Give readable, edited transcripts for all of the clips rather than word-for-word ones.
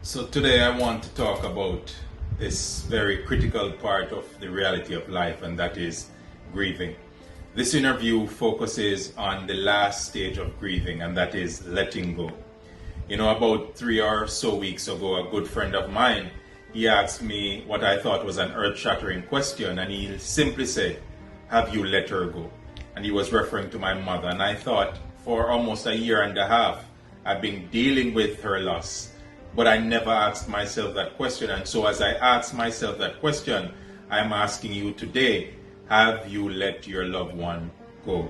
So today I want to talk about this very critical part of the reality of life, and that is grieving. This interview focuses on the last stage of grieving, and that is letting go. You know, about 3 or so weeks ago, a good friend of mine, he asked me what I thought was an earth-shattering question, and he simply said, "Have you let her go?" And he was referring to my mother, and I thought for almost a year and a half, I've been dealing with her loss. But I never asked myself that question. And so as I ask myself that question, I'm asking you today, have you let your loved one go?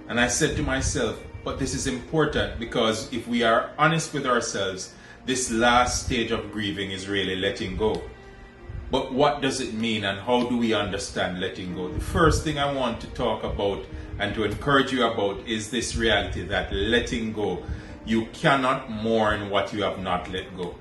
And I said to myself, but this is important, because if we are honest with ourselves, this last stage of grieving is really letting go. But what does it mean, and how do we understand letting go? The first thing I want to talk about and to encourage you about is this reality that letting go, you cannot mourn what you have not let go.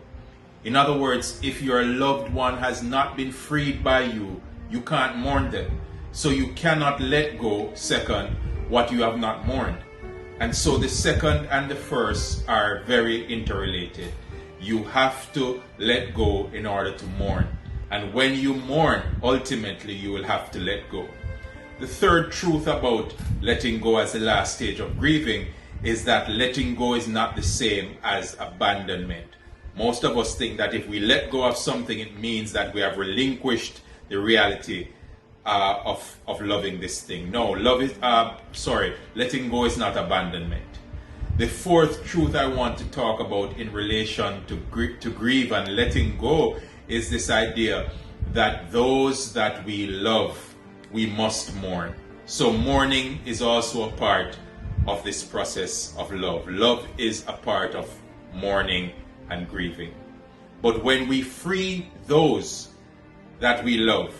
In other words, if your loved one has not been freed by you, you can't mourn them. So you cannot let go, second, what you have not mourned. And so the second and the first are very interrelated. You have to let go in order to mourn. And when you mourn, ultimately you will have to let go. The third truth about letting go as the last stage of grieving is that letting go is not the same as abandonment. Most of us think that if we let go of something, it means that we have relinquished the reality of loving this thing. No, letting go is not abandonment. The fourth truth I want to talk about in relation to grieve and letting go is this idea that those that we love, we must mourn. So mourning is also a part of this process of love. Love is a part of mourning and grieving. But when we free those that we love,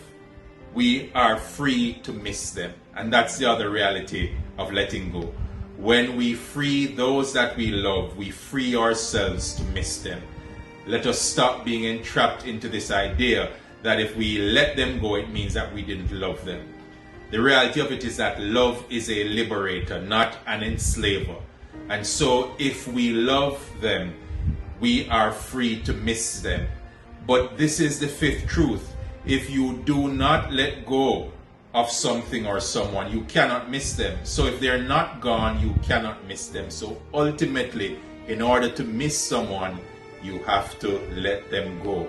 we are free to miss them. And that's the other reality of letting go. When we free those that we love, we free ourselves to miss them. Let us stop being entrapped into this idea that if we let them go, it means that we didn't love them. The reality of it is that love is a liberator, not an enslaver. And so if we love them, we are free to miss them. But this is the fifth truth. If you do not let go of something or someone, you cannot miss them. So if they're not gone, you cannot miss them. So ultimately, in order to miss someone, you have to let them go.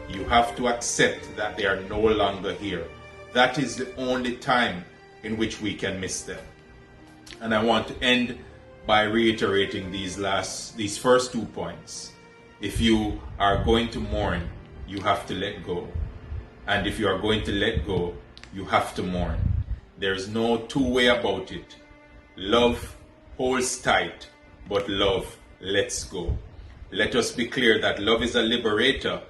You have to accept that they are no longer here. That is the only time in which we can miss them. And I want to end by reiterating these first 2 points. If you are going to mourn, you have to let go. And if you are going to let go, you have to mourn. There's no two-way about it. Love holds tight, but love lets go. Let us be clear that love is a liberator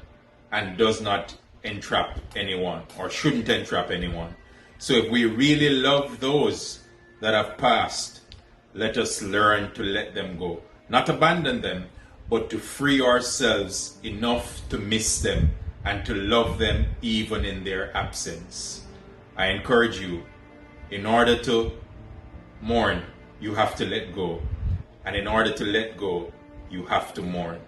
and does not entrap anyone, or shouldn't entrap anyone. So if we really love those that have passed, let us learn to let them go. Not abandon them, but to free ourselves enough to miss them and to love them even in their absence. I encourage you, in order to mourn, you have to let go. And in order to let go, you have to mourn.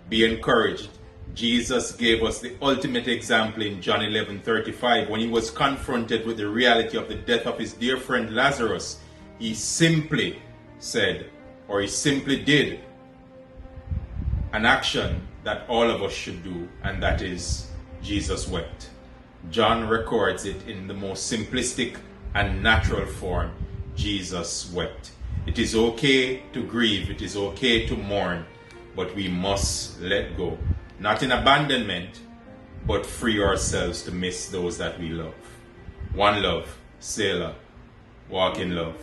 Be encouraged. Jesus gave us the ultimate example in John 11:35. When he was confronted with the reality of the death of his dear friend Lazarus, he simply said, or he simply did, an action that all of us should do, and that is, Jesus wept. John records it in the most simplistic and natural form. Jesus wept. It is okay to grieve, it is okay to mourn, but we must let go. Not in abandonment, but free ourselves to miss those that we love. One love, Sailor, walk in love.